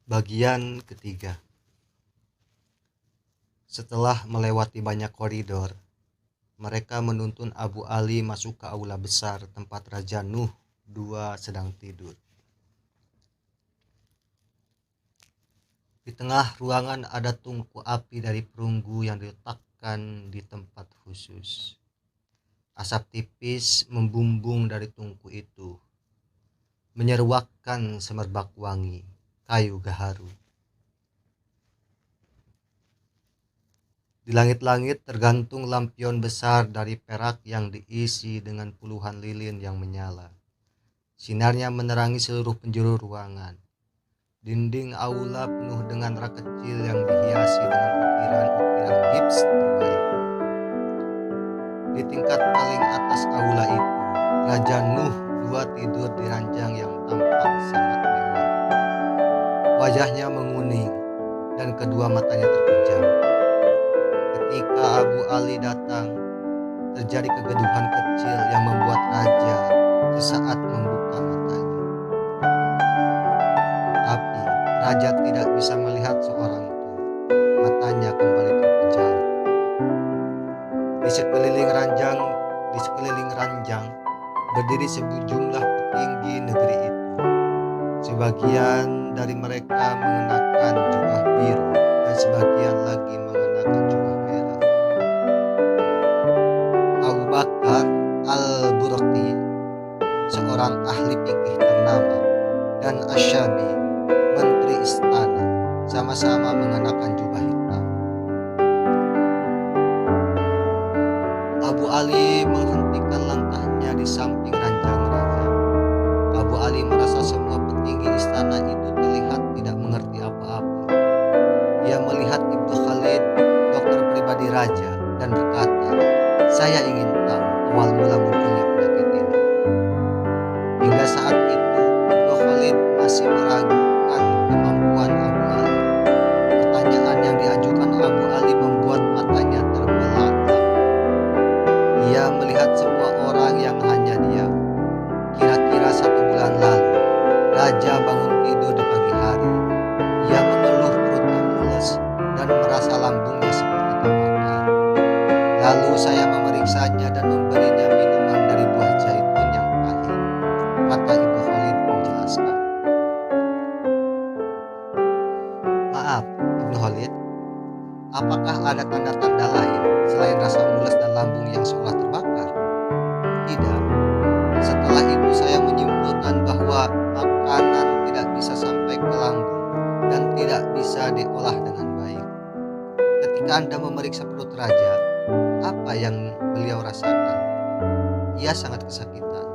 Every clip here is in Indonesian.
Bagian ketiga. Setelah melewati banyak koridor, mereka menuntun Abu Ali masuk ke aula besar tempat Raja Nuh II sedang tidur. Di tengah ruangan ada tungku api dari perunggu yang diletakkan di tempat khusus. Asap tipis membumbung dari tungku itu, menyeruakkan semerbak wangi kayu gaharu. Di langit-langit tergantung lampion besar dari perak yang diisi dengan puluhan lilin yang menyala. Sinarnya menerangi seluruh penjuru ruangan. Dinding aula penuh dengan rak kecil yang dihiasi dengan ukiran-ukiran gips terbaik. Di tingkat paling atas aula itu, Raja Nuh II tidur di ranjang yang tampak sangat mewah. Wajahnya menguning dan kedua matanya terpejam. Ketika Abu Ali datang, terjadi kegaduhan kecil yang membuat raja sesaat membuka matanya. Tapi raja tidak bisa melihat seorang pun. Matanya kembali terpejam. Di sekeliling ranjang berdiri sejumlah petinggi negeri itu. Sebagian dari mereka mengenakan jubah biru dan sebagian lagi mengenakan jubah merah. Abu Bakar al-Burqi, seorang ahli fikih ternama, dan Asy-Syabi, menteri istana, sama-sama mengenakan jubah hitam. Abu Ali menghentikan langkahnya di samping ranjang raja. Abu Ali merasa semua petinggi istana itu terlihat tidak mengerti apa-apa. Dia melihat Ibnu Khalid, dokter pribadi raja, dan berkata, "Saya ingin tahu awal mula munculnya penyakit ini." Hingga saat itu, Ibnu Khalid masih meragukan kemampuan Abu Ali. Pertanyaan yang diajukan Abu Ali membuat matanya terbelalak. Ia melihat semua orang yang hanya diam. Kira-kira 1 bulan lalu, raja bangun tidur di pagi hari. Ia mengeluh perutnya mules dan merasa lambungnya seperti terbakar. Lalu saya memeriksanya dan memberinya minuman dari buah zaitun yang pahit, kata Ibnu Khalid menjelaskan. Maaf, Ibnu Khalid, apakah ada tanda-tanda lain selain rasa mules dan lambung yang seolah terbakar? Tidak. Setelah itu saya menyimpulkan bahwa makanan tidak bisa sampai ke lambung dan tidak bisa diolah dengan baik. Ketika Anda memeriksa perut raja, apa yang beliau rasakan? Ia sangat kesakitan.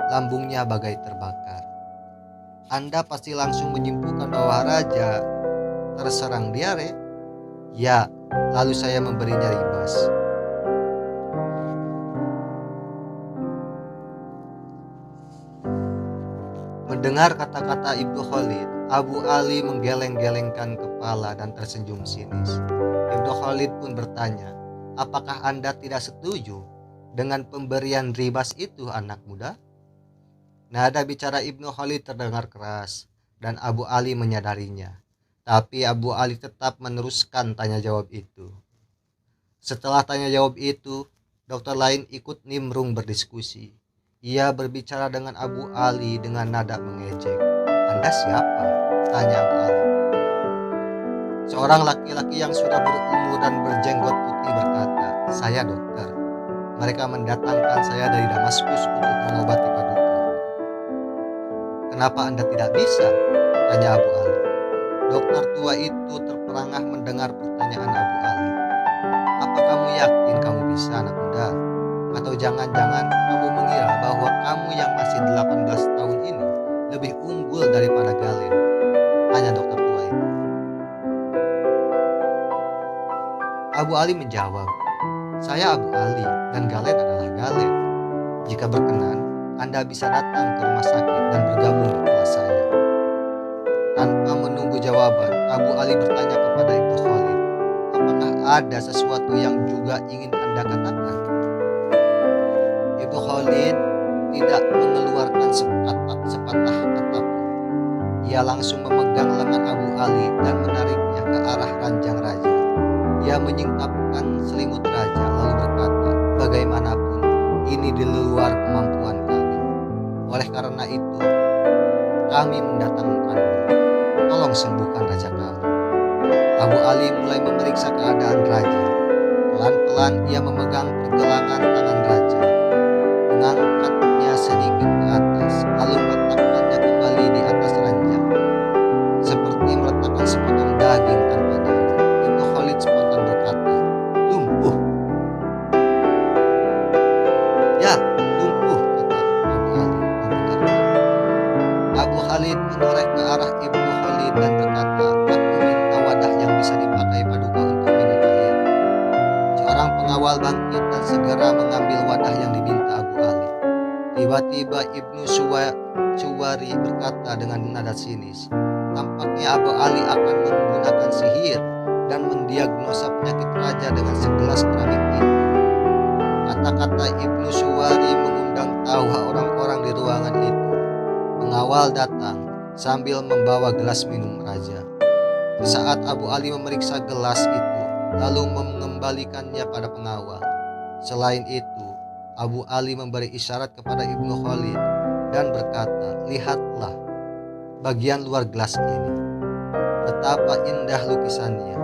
Lambungnya bagai terbakar. Anda pasti langsung menyimpulkan bahwa raja terserang diare? Ya, lalu saya memberinya ribas. Mendengar kata-kata Ibnu Khalid, Abu Ali menggeleng-gelengkan kepala dan tersenyum sinis. Ibnu Khalid pun bertanya, "Apakah Anda tidak setuju dengan pemberian ribas itu, anak muda?" Nada bicara Ibnu Khalid terdengar keras dan Abu Ali menyadarinya. Tapi Abu Ali tetap meneruskan tanya jawab itu. Setelah tanya jawab itu, dokter lain ikut nimbrung berdiskusi. Ia berbicara dengan Abu Ali dengan nada mengejek. "Anda siapa?" tanya Abu Ali. Seorang laki-laki yang sudah berumur dan berjenggot putih berkata, "Saya dokter. Mereka mendatangkan saya dari Damaskus untuk mengobati Pak Duka." "Kenapa Anda tidak bisa?" tanya Abu Ali. Dokter tua itu terperangah mendengar pertanyaan Abu Ali. "Apa kamu yakin kamu bisa, anak muda? Atau jangan-jangan kamu mengira bahwa kamu yang masih 18 tahun ini lebih unggul daripada Galen?" tanya dokter tua itu. Abu Ali menjawab, "Saya Abu Ali dan Galen adalah Galen. Jika berkenan, Anda bisa datang ke rumah sakit dan bergabung di kelas saya." Tanpa menunggu jawaban, Abu Ali bertanya kepada Ibnu Khalid, "Apakah ada sesuatu yang juga ingin Anda katakan?" Ibnu Khalid tidak mengeluarkan sepatah kata pun. Ia langsung memegang lengan Abu Ali dan menariknya ke arah ranjang raja. Ia menyingkapkan selimut raja lalu berkata, "Bagaimanapun, ini di luar kemampuan kami. Oleh karena itu, kami mendatangkanmu. Tolong sembuhkan raja kami." Abu Ali mulai memeriksa keadaan raja. Pelan-pelan ia memegang pergelangan tangan raja, mengangkatnya sedikit ke atas, lalu meletakkannya kembali di atas ranjang, seperti meletakkan sepotong daging tanpa nyawa. Ibnu Khalid spontan berkata, "Lumpuh." "Ya, lumpuh," kata Abu Ali membenarkan. Abu Khalid menoleh ke arah Ibnu Khalid dan berkata, "Aku minta wadah yang bisa dipakai Paduka untuk minum air." Seorang pengawal bangkit dan segera mengambil wadah yang diminta Abu Ali. Tiba-tiba Ibnu Suwari berkata dengan nada sinis, "Tampaknya Abu Ali akan menggunakan sihir dan mendiagnosa penyakit raja dengan segelas keramik itu." Kata-kata Ibnu Suwari mengundang tawa orang-orang di ruangan itu. Pengawal datang sambil membawa gelas minum raja. Sesaat Abu Ali memeriksa gelas itu, lalu mengembalikannya pada pengawal. Selain itu, Abu Ali memberi isyarat kepada Ibnu Khalid dan berkata, "Lihatlah bagian luar gelas ini. Betapa indah lukisannya.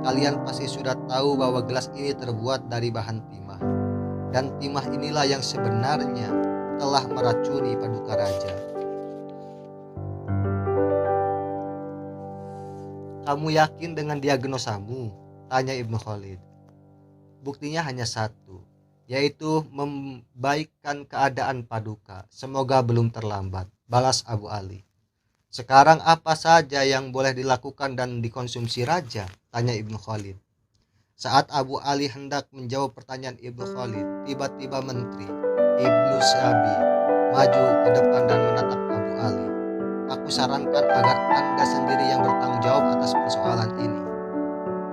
Kalian pasti sudah tahu bahwa gelas ini terbuat dari bahan timah. Dan timah inilah yang sebenarnya telah meracuni Paduka Raja." "Kamu yakin dengan diagnosamu?" tanya Ibnu Khalid. "Buktinya hanya satu, yaitu membaikkan keadaan Paduka. Semoga belum terlambat," balas Abu Ali. "Sekarang apa saja yang boleh dilakukan dan dikonsumsi raja?" tanya Ibnu Khalid. Saat Abu Ali hendak menjawab pertanyaan Ibnu Khalid, tiba-tiba Menteri Ibnu Syabi maju ke depan dan menatap Abu Ali. "Aku sarankan agar Anda sendiri yang bertanggung jawab atas persoalan ini.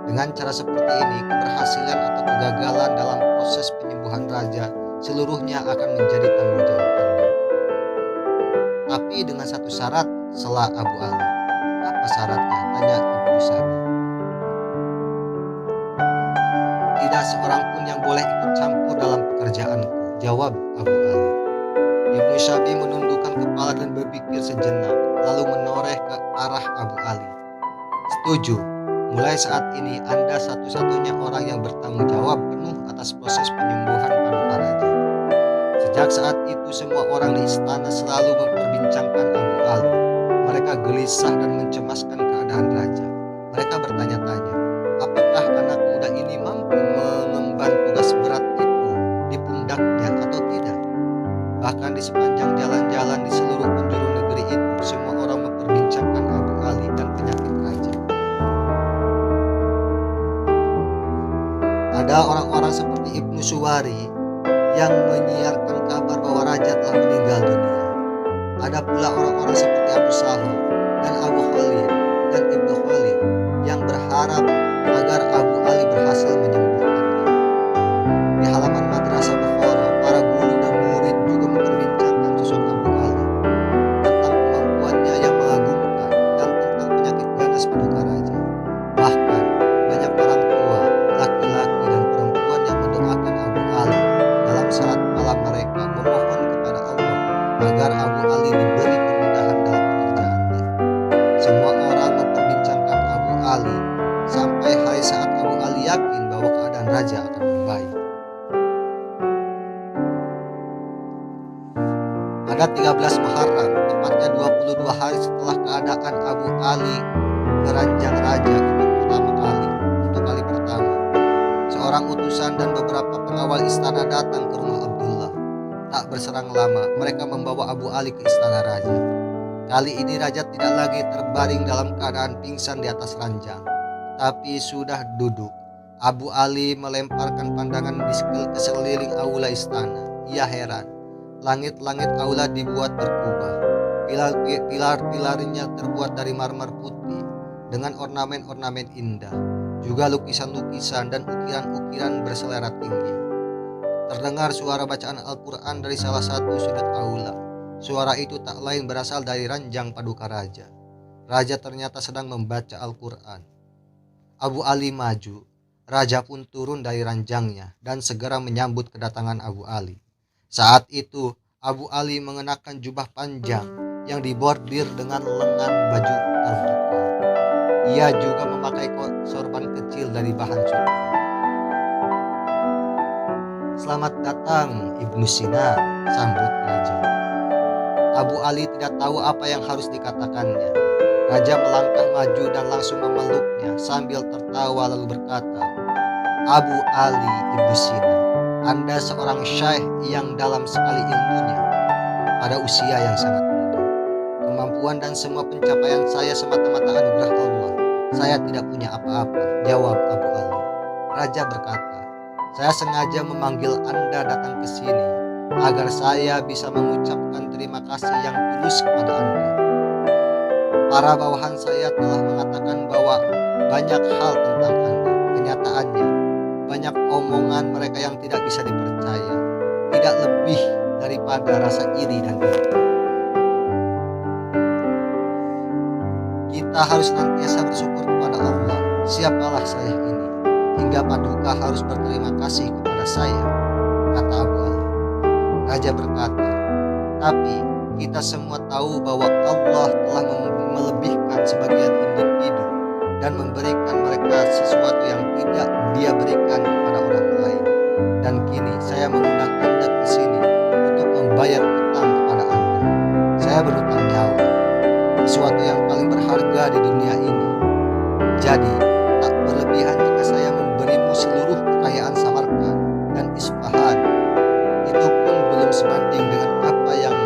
Dengan cara seperti ini, keberhasilan atau kegagalan dalam proses penyembuhan raja seluruhnya akan menjadi tanggung jawab Anda." "Tapi dengan satu syarat," sela Abu Ali. "Apa syaratnya?" tanya Ibnu Syabi. "Tidak seorang pun yang boleh ikut campur dalam pekerjaanku," jawab Abu Ali. Ibnu Syabi menundukkan kepala dan berpikir sejenak, lalu menoreh ke arah Abu Ali. "Setuju. Mulai saat ini Anda satu-satunya orang yang bertanggung jawab penuh atas proses penyembuhan Paduka Raja." Sejak saat itu semua orang di istana selalu memperbincangkan Abu Ali. Mereka gelisah dan mencemaskan keadaan raja. Mereka bertanya-tanya, apakah anak muda ini mampu mengemban tugas berat itu di pundaknya atau tidak. Bahkan di sepanjang jalan-jalan di seluruh penjuru negeri itu, semua orang memperbincangkan Abu Ali dan penyakit raja. Ada orang-orang seperti Ibnu Suwari yang menyiarkan kabar bahwa raja telah meninggal dunia. Ada pula orang-orang seperti Abu Sahal dan Abu Khalid dan Ibnu Khalid yang berharap agar Abu Ali berhasil menyembuhkannya. Di halaman madrasah Bukhara, para guru dan murid juga memperbincangkan sosok Abu Ali, tentang kemampuannya yang mengagumkan dan tentang penyakit ganas Paduka Raja. Bahkan banyak orang tua, laki-laki dan perempuan yang mendoakan Abu Ali dalam salat malam mereka, memohon kepada Allah agar Abu Ali diberi kemudahan dalam pekerjaannya. Semua orang memperbincangkan Abu Ali sampai hari saat Abu Ali yakin bahwa keadaan raja akan membaik. Pada 13 Muharram, tepatnya 22 hari setelah keadaan Abu Ali ke ranjang raja untuk kali pertama, seorang utusan dan beberapa pengawal istana datang ke rumah Abdullah. Tak berserang lama, mereka membawa Abu Ali ke istana raja. Kali ini raja tidak lagi terbaring dalam keadaan pingsan di atas ranjang, tapi sudah duduk. Abu Ali melemparkan pandangan di sekeliling aula istana. Ia heran. Langit-langit aula dibuat berkubah. Pilar-pilarnya terbuat dari marmer putih dengan ornamen-ornamen indah, juga lukisan-lukisan dan ukiran-ukiran berselera tinggi. Terdengar suara bacaan Al-Quran dari salah satu sudut aula. Suara itu tak lain berasal dari ranjang Paduka Raja. Raja ternyata sedang membaca Al-Quran. Abu Ali maju. Raja pun turun dari ranjangnya dan segera menyambut kedatangan Abu Ali. Saat itu Abu Ali mengenakan jubah panjang yang dibordir dengan lengan baju terbuka. Ia juga memakai sorban kecil dari bahan sutra. "Selamat datang Ibnu Sina," sambut raja. Abu Ali tidak tahu apa yang harus dikatakannya. Raja melangkah maju dan langsung memeluknya sambil tertawa lalu berkata, "Abu Ali Ibnu Sina, Anda seorang syaikh yang dalam sekali ilmunya pada usia yang sangat muda. Kemampuan dan semua pencapaian saya semata-mata anugerah Allah. Saya tidak punya apa-apa," jawab Abu Ali. Raja berkata, "Saya sengaja memanggil Anda datang ke sini agar saya bisa mengucapkan terima kasih yang tulus kepada Anda. Para bawahan saya telah mengatakan bahwa banyak hal tentang Anda. Kenyataannya, banyak omongan mereka yang tidak bisa dipercaya, tidak lebih daripada rasa iri dan dengki. Kita harus senantiasa bersyukur kepada Allah. Siapalah saya ini, hingga Paduka harus berterima kasih kepada saya," kata Abu Ali. Raja berkata, "Tapi kita semua tahu bahwa Allah telah melebihkan sebagian individu dan memberikan mereka sesuatu yang tidak Dia berikan kepada orang lain. Dan kini saya mengundang Anda ke sini untuk membayar utang kepada Anda. Saya berutang nyawa, sesuatu yang paling berharga di dunia ini. Jadi, tak berlebihan jika saya memberimu seluruh kekayaan Samarkand dan Isfahan. Itu pun belum sebanding dengan apa yang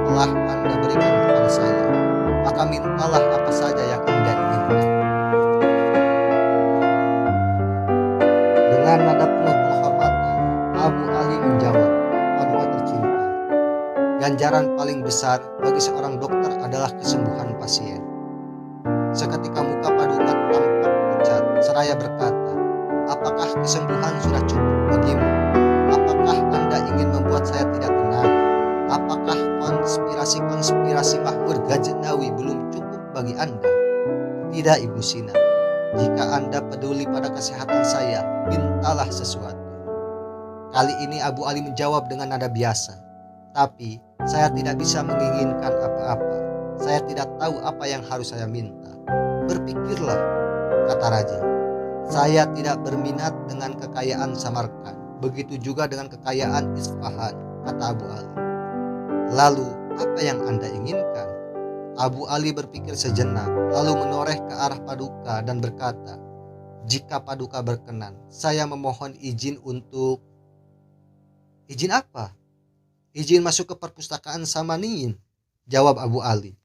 telah Anda berikan kepada saya. Maka mintalah apa saja yang Anda inginkan." Dengan nada penuh penghormatan, Abu Ali menjawab, "Paduka tercinta, ganjaran paling besar bagi seorang dokter adalah kesembuhan pasien." Seketika muka Paduka tampak pucat seraya berkata, "Apakah kesembuhan sudah cukup bagimu? Apakah Anda ingin membuat saya tidak tenang? Apakah konspirasi Mahmud Ghaznawi belum cukup bagi Anda?" "Tidak Ibnu Sina, jika Anda peduli pada kesehatan saya, mintalah sesuatu." Kali ini Abu Ali menjawab dengan nada biasa, "Tapi saya tidak bisa menginginkan apa-apa. Saya tidak tahu apa yang harus saya minta." "Berpikirlah," kata raja. "Saya tidak berminat dengan kekayaan Samarkand. Begitu juga dengan kekayaan Isfahan," kata Abu Ali. "Lalu apa yang Anda inginkan?" Abu Ali berpikir sejenak, lalu menoleh ke arah Paduka dan berkata, "Jika Paduka berkenan, saya memohon izin untuk..." "Izin apa?" "Izin masuk ke perpustakaan Samaniyin," jawab Abu Ali.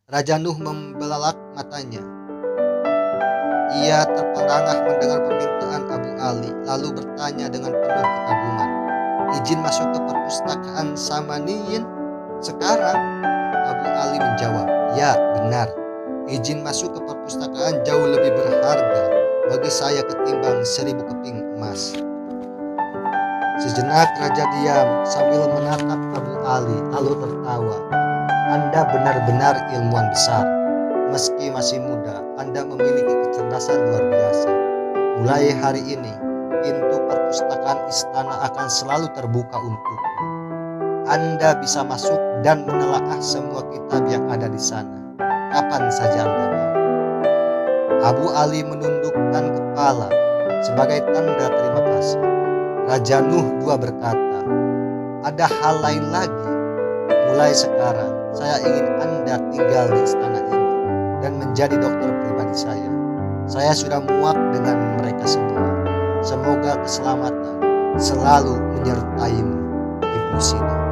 Raja Nuh membelalak matanya. Ia terperangah mendengar permintaan Abu Ali, lalu bertanya dengan penuh kekaguman, "Izin masuk ke perpustakaan Samaniyin sekarang?" Abu Ali menjawab, "Ya, benar. Izin masuk ke perpustakaan jauh lebih berharga bagi saya ketimbang 1000 keping emas." Sejenak raja diam sambil menatap Abu Ali lalu tertawa. "Anda benar-benar ilmuwan besar. Meski masih muda, Anda memiliki kecerdasan luar biasa. Mulai hari ini, pintu perpustakaan istana akan selalu terbuka untukmu. Anda bisa masuk dan menelaah semua kitab yang ada di sana, kapan saja Anda mau." Abu Ali menundukkan kepala sebagai tanda terima kasih. Raja Nuh II berkata, "Ada hal lain lagi. Mulai sekarang, saya ingin Anda tinggal di istana ini dan menjadi dokter pribadi saya. Saya sudah muak dengan mereka semua. Semoga keselamatan selalu menyertaimu, Ibnu Sina."